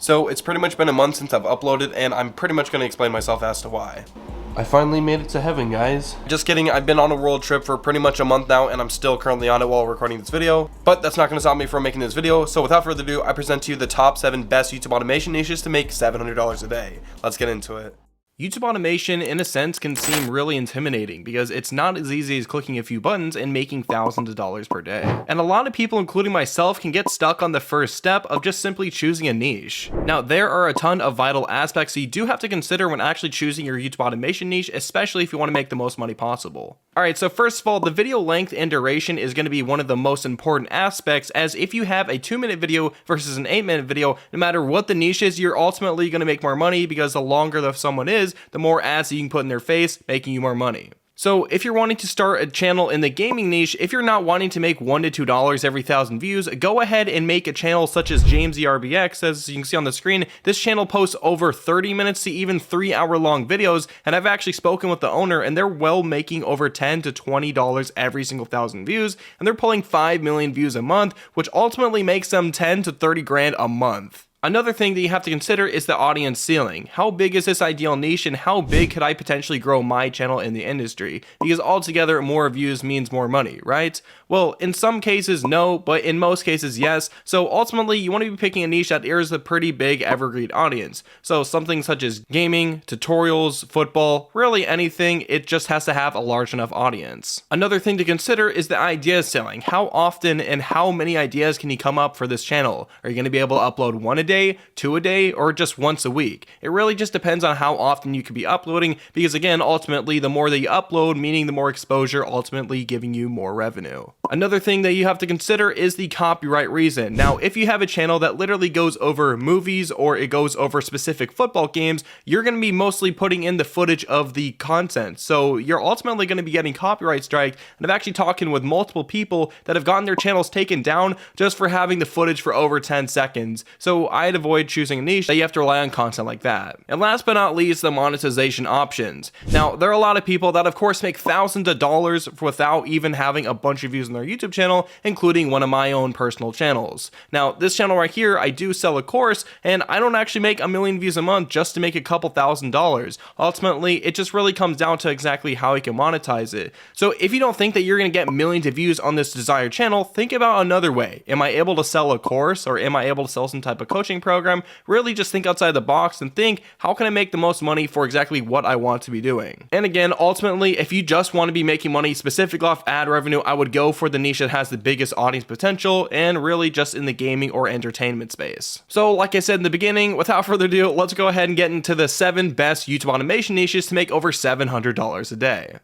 So it's pretty much been a month since I've uploaded, and I'm pretty much going to explain myself as to why. I finally made it to heaven, guys. Just kidding, I've been on a world trip for pretty much a month now, and I'm still currently on it while recording this video. But that's not going to stop me from making this video, so without further ado, I present to you the top 7 best YouTube automation niches to make $700 a day. Let's get into it. YouTube automation, in a sense, can seem really intimidating because it's not as easy as clicking a few buttons and making thousands of dollars per day. And a lot of people, including myself, can get stuck on the first step of just simply choosing a niche. Now, there are a ton of vital aspects you do have to consider when actually choosing your YouTube automation niche, especially if you want to make the most money possible. Alright, so first of all, the video length and duration is going to be one of the most important aspects, as if you have a 2-minute video versus an 8-minute video, no matter what the niche is, you're ultimately going to make more money because the longer someone is, the more ads that you can put in their face, making you more money. So if you're wanting to start a channel in the gaming niche, if you're not wanting to make $1 to $2 every 1,000 views, go ahead and make a channel such as JamesERBX. As you can see on the screen, this channel posts over 30 minutes to even 3-hour long videos, and I've actually spoken with the owner, and they're well making over $10 to $20 every single 1,000 views, and they're pulling 5 million views a month, which ultimately makes them 10 to 30 grand a month. Another thing that you have to consider is the audience ceiling. How big is this ideal niche, and how big could I potentially grow my channel in the industry? Because altogether, more views means more money, right? Well, in some cases, no, but in most cases, yes. So ultimately, you want to be picking a niche that is a pretty big evergreen audience. So something such as gaming, tutorials, football, really anything, it just has to have a large enough audience. Another thing to consider is the idea ceiling. How often and how many ideas can you come up for this channel? Are you going to be able to upload 1 a day? 2 a day, or just once a week? It really just depends on how often you could be uploading, because again, ultimately, the more that you upload, meaning the more exposure, ultimately giving you more revenue. Another thing that you have to consider is the copyright reason. Now, if you have a channel that literally goes over movies or it goes over specific football games, you're going to be mostly putting in the footage of the content. So you're ultimately going to be getting copyright strike. And I've actually talked with multiple people that have gotten their channels taken down just for having the footage for over 10 seconds. So I'd avoid choosing a niche that you have to rely on content like that. And last but not least, the monetization options. Now, there are a lot of people that of course make thousands of dollars without even having a bunch of views on their YouTube channel, including one of my own personal channels. Now, this channel right here, I do sell a course, and I don't actually make 1 million views a month just to make a couple $1,000s. Ultimately, it just really comes down to exactly how you can monetize it. So if you don't think that you're going to get millions of views on this desired channel, think about another way. Am I able to sell a course, or am I able to sell some type of coaching program? Really just think outside the box and think, how can I make the most money for exactly what I want to be doing? And again, ultimately, if you just want to be making money specifically off ad revenue, I would go for the niche that has the biggest audience potential, and really just in the gaming or entertainment space. So like I said in the beginning, without further ado, let's go ahead and get into the 7 best YouTube automation niches to make over $700 a day.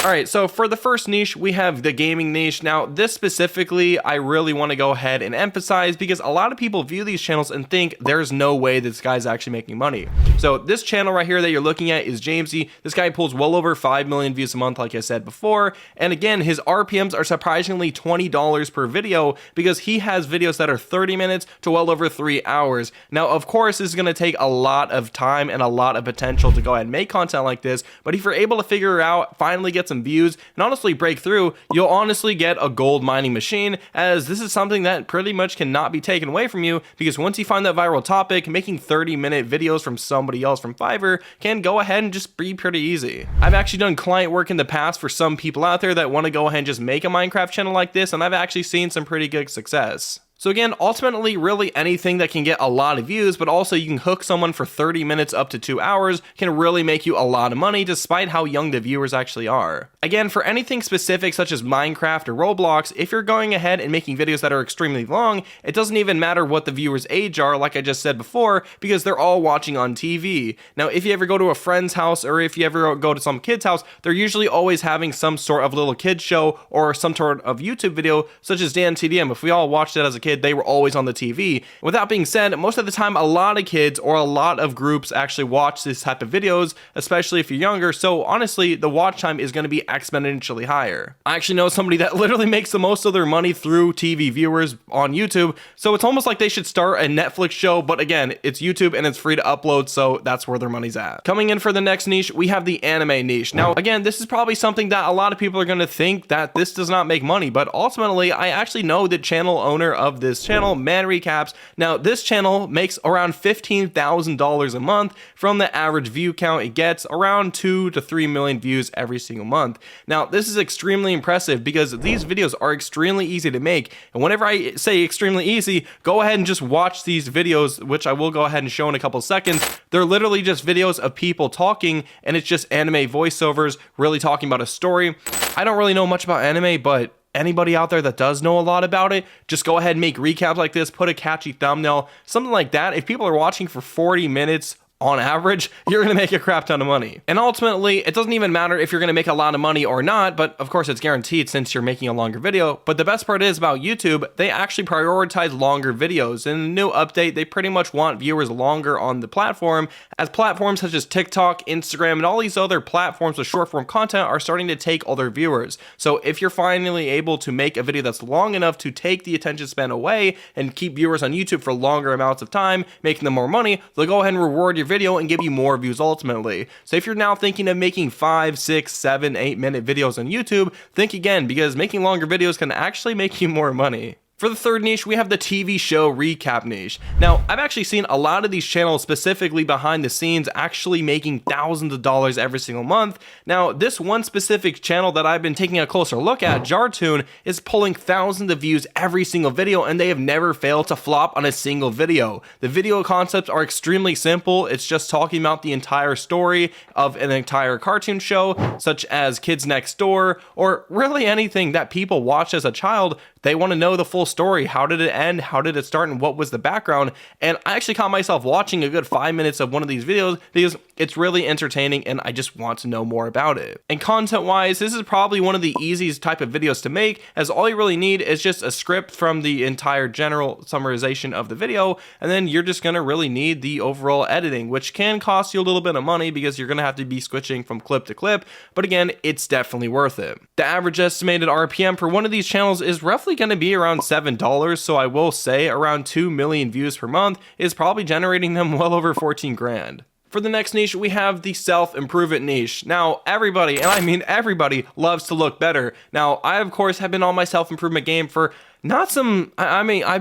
Alright, so for the first niche, we have the gaming niche. Now, this specifically, I really want to go ahead and emphasize because a lot of people view these channels and think there's no way this guy's actually making money. So this channel right here that you're looking at is Jamesy. This guy pulls well over 5 million views a month, like I said before. And again, his RPMs are surprisingly $20 per video because he has videos that are 30 minutes to well over 3 hours. Now, of course, this is going to take a lot of time and a lot of potential to go ahead and make content like this. But if you're able to figure it out, finally get some views, and honestly break through, you'll honestly get a gold mining machine, as this is something that pretty much cannot be taken away from you, because once you find that viral topic, making 30-minute videos from somebody else from Fiverr can go ahead and just be pretty easy. I've actually done client work in the past for some people out there that want to go ahead and just make a Minecraft channel like this, and I've actually seen some pretty good success. So again, ultimately, really anything that can get a lot of views, but also you can hook someone for 30 minutes up to 2 hours can really make you a lot of money despite how young the viewers actually are. Again, for anything specific such as Minecraft or Roblox, if you're going ahead and making videos that are extremely long, it doesn't even matter what the viewers' age are, like I just said before, because they're all watching on TV. Now, if you ever go to a friend's house or if you ever go to some kid's house, they're usually always having some sort of little kid show or some sort of YouTube video, such as Dan TDM. If we all watched it as a kid, they were always on the TV. With that being said, most of the time, a lot of kids or a lot of groups actually watch this type of videos, especially if you're younger. So honestly, the watch time is going to be exponentially higher. I actually know somebody that literally makes the most of their money through TV viewers on YouTube. So it's almost like they should start a Netflix show, but again, it's YouTube and it's free to upload, so that's where their money's at. Coming in for the next niche, we have the anime niche. Now, again, this is probably something that a lot of people are going to think that this does not make money, but ultimately, I actually know the channel owner of of this channel, Man Recaps. Now, this channel makes around $15,000 a month from the average view count. It gets around 2 to 3 million views every single month. Now, this is extremely impressive because these videos are extremely easy to make. And whenever I say extremely easy, go ahead and just watch these videos, which I will go ahead and show in a couple seconds. They're literally just videos of people talking, and it's just anime voiceovers really talking about a story. I don't really know much about anime, but anybody out there that does know a lot about it, just go ahead and make recaps like this, put a catchy thumbnail, something like that. If people are watching for 40 minutes on average, you're going to make a crap ton of money. And ultimately, it doesn't even matter if you're going to make a lot of money or not, but of course it's guaranteed since you're making a longer video. But the best part is about YouTube, they actually prioritize longer videos. In the new update, they pretty much want viewers longer on the platform, as platforms such as TikTok, Instagram, and all these other platforms with short form content are starting to take all their viewers. So if you're finally able to make a video that's long enough to take the attention span away and keep viewers on YouTube for longer amounts of time, making them more money, they'll go ahead and reward your video and give you more views ultimately. So if you're now thinking of making 5, 6, 7, 8 minute videos on YouTube, think again, because making longer videos can actually make you more money. For the third niche, we have the TV show recap niche. Now, I've actually seen a lot of these channels specifically behind the scenes actually making thousands of dollars every single month. Now, this one specific channel that I've been taking a closer look at, Jartoon, is pulling thousands of views every single video, and they have never failed to flop on a single video. The video concepts are extremely simple. It's just talking about the entire story of an entire cartoon show, such as Kids Next Door, or really anything that people watched as a child. They want to know the full story. How did it end? How did it start? And what was the background? And I actually caught myself watching a good 5 minutes of one of these videos because it's really entertaining and I just want to know more about it. And content wise, this is probably one of the easiest type of videos to make, as all you really need is just a script from the entire general summarization of the video. And then you're just going to really need the overall editing, which can cost you a little bit of money because you're going to have to be switching from clip to clip. But again, it's definitely worth it. The average estimated RPM for one of these channels is roughly going to be around $7, so I will say around 2 million views per month is probably generating them well over 14 grand. For the next niche, we have the self-improvement niche. Now, everybody, and I mean everybody, loves to look better. Now, I, of course, have been on my self-improvement game for I've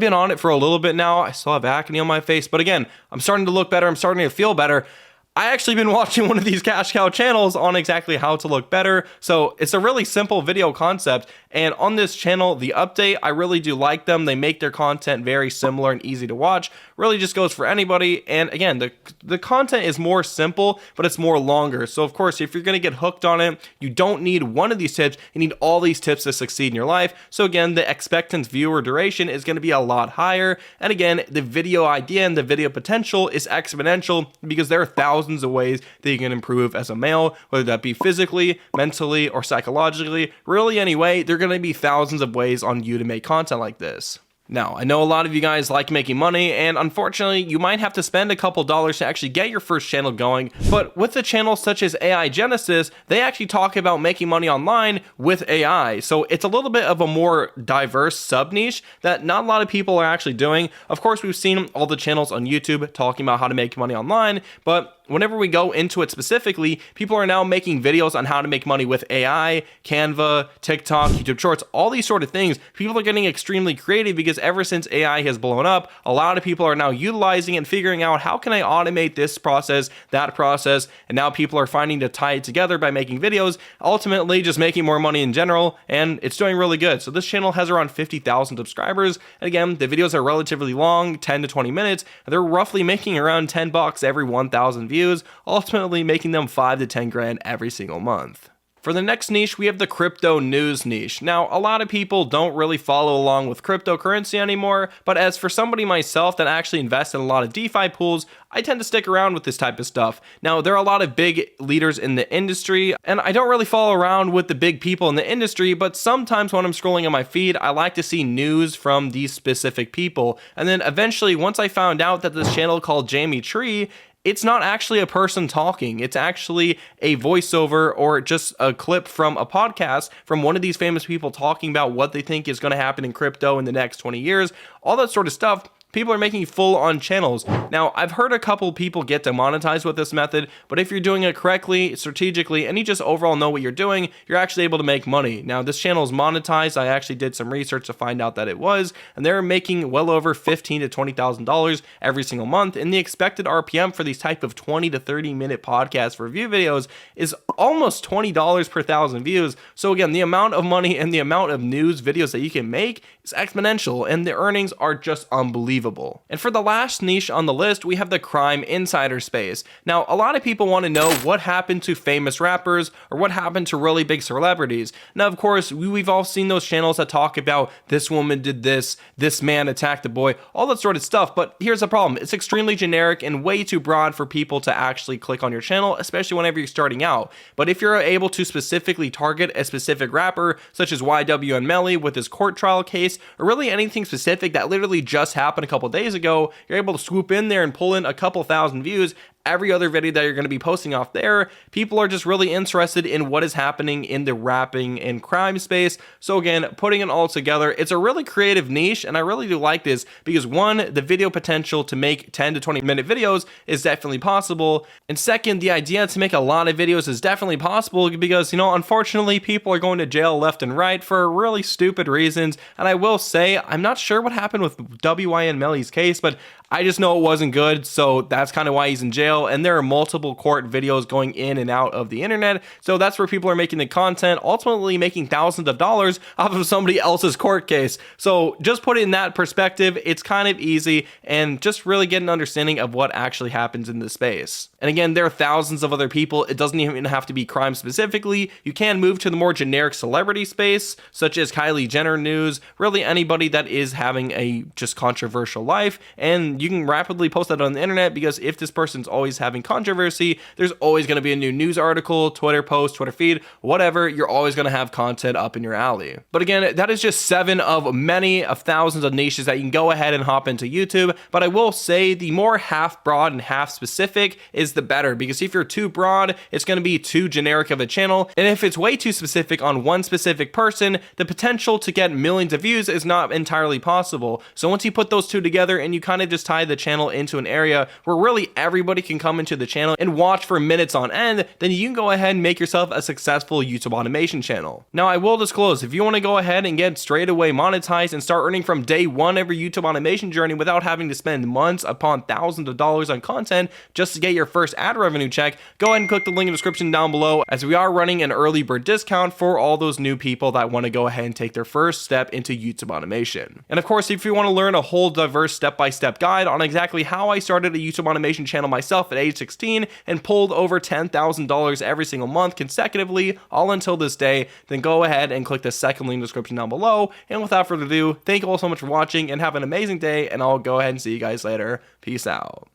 been on it for a little bit now. I still have acne on my face, but again, I'm starting to look better. I'm starting to feel better. I actually been watching one of these cash cow channels on exactly how to look better. So it's a really simple video concept. And on this channel, the update, I really do like them. They make their content very similar and easy to watch. Really just goes for anybody. And again, the content is more simple, but it's more longer. So of course, if you're going to get hooked on it, you don't need one of these tips. You need all these tips to succeed in your life. So again, the expectant viewer duration is going to be a lot higher. And again, the video idea and the video potential is exponential because there are thousands of ways that you can improve as a male, whether that be physically, mentally, or psychologically. Really, anyway, there are going to be thousands of ways on you to make content like this. Now, I know a lot of you guys like making money, and unfortunately, you might have to spend a couple dollars to actually get your first channel going, but with a channel such as AI Genesis, they actually talk about making money online with AI, so it's a little bit of a more diverse sub-niche that not a lot of people are actually doing. Of course, we've seen all the channels on YouTube talking about how to make money online, but whenever we go into it specifically, people are now making videos on how to make money with AI, Canva, TikTok, YouTube Shorts, all these sort of things. People are getting extremely creative because ever since AI has blown up, a lot of people are now utilizing and figuring out how can I automate this process, that process, and now people are finding to tie it together by making videos, ultimately just making more money in general, and it's doing really good. So this channel has around 50,000 subscribers, and again, the videos are relatively long, 10 to 20 minutes, and they're roughly making around $10 every 1,000 views, ultimately making them 5 to 10 grand every single month. For the next niche, we have the crypto news niche. Now, a lot of people don't really follow along with cryptocurrency anymore, but as for somebody myself that actually invests in a lot of DeFi pools, I tend to stick around with this type of stuff. Now, there are a lot of big leaders in the industry, and I don't really follow around with the big people in the industry, but sometimes when I'm scrolling on my feed, I like to see news from these specific people. And then eventually, once I found out that this channel called Jamie Tree, it's not actually a person talking. It's actually a voiceover or just a clip from a podcast from one of these famous people talking about what they think is going to happen in crypto in the next 20 years, all that sort of stuff. people are making full-on channels. Now, I've heard a couple people get demonetized with this method, but if you're doing it correctly, strategically, and you just overall know what you're doing, you're actually able to make money. Now, this channel is monetized. I actually did some research to find out that it was, and they're making well over $15,000 to $20,000 every single month, and the expected RPM for these type of 20 to 30 minute podcast review videos is almost $20 per thousand views. So again, the amount of money and the amount of news videos that you can make is exponential, and the earnings are just unbelievable. And for the last niche on the list, we have the crime insider space. Now, a lot of people want to know what happened to famous rappers or what happened to really big celebrities. Now, of course, we've all seen those channels that talk about this woman did this man attacked a boy, all that sort of stuff. But here's the problem. It's extremely generic and way too broad for people to actually click on your channel, especially whenever you're starting out. But if you're able to specifically target a specific rapper, such as YWN Melly with his court trial case, or really anything specific that literally just happened a couple days ago, you're able to swoop in there and pull in a couple thousand views. Every other video that you're going to be posting off there, people are just really interested in what is happening in the rapping and crime space. So again, putting it all together, it's a really creative niche, and I really do like this because one, the video potential to make 10 to 20 minute videos is definitely possible, and second, the idea to make a lot of videos is definitely possible because, you know, unfortunately, people are going to jail left and right for really stupid reasons. And I will say, I'm not sure what happened with WYN Melly's case, but I just know it wasn't good, so that's kind of why he's in jail, and there are multiple court videos going in and out of the internet, so that's where people are making the content, ultimately making thousands of dollars off of somebody else's court case. So just put it in that perspective, it's kind of easy, and just really get an understanding of what actually happens in this space. And again, there are thousands of other people. It doesn't even have to be crime specifically. You can move to the more generic celebrity space, such as Kylie Jenner news, really anybody that is having a just controversial life, and you can rapidly post that on the internet because if this person's always having controversy, there's always going to be a new news article, Twitter post, Twitter feed, whatever. You're always going to have content up in your alley. But again, that is just 7 of many of thousands of niches that you can go ahead and hop into YouTube. But I will say the more half broad and half specific is the better, because if you're too broad, it's going to be too generic of a channel. And if it's way too specific on one specific person, the potential to get millions of views is not entirely possible. So once you put those two together and you kind of just tie the channel into an area where really everybody can come into the channel and watch for minutes on end, then you can go ahead and make yourself a successful YouTube automation channel. Now, I will disclose, if you want to go ahead and get straight away monetized and start earning from day one of your YouTube automation journey without having to spend months upon thousands of dollars on content just to get your first ad revenue check, go ahead and click the link in the description down below, as we are running an early bird discount for all those new people that want to go ahead and take their first step into YouTube automation. And of course, if you want to learn a whole diverse step-by-step guide on exactly how I started a YouTube automation channel myself at age 16 and pulled over $10,000 every single month consecutively all until this day, then go ahead and click the second link in the description down below. And without further ado, thank you all so much for watching and have an amazing day, and I'll go ahead and see you guys later. Peace out.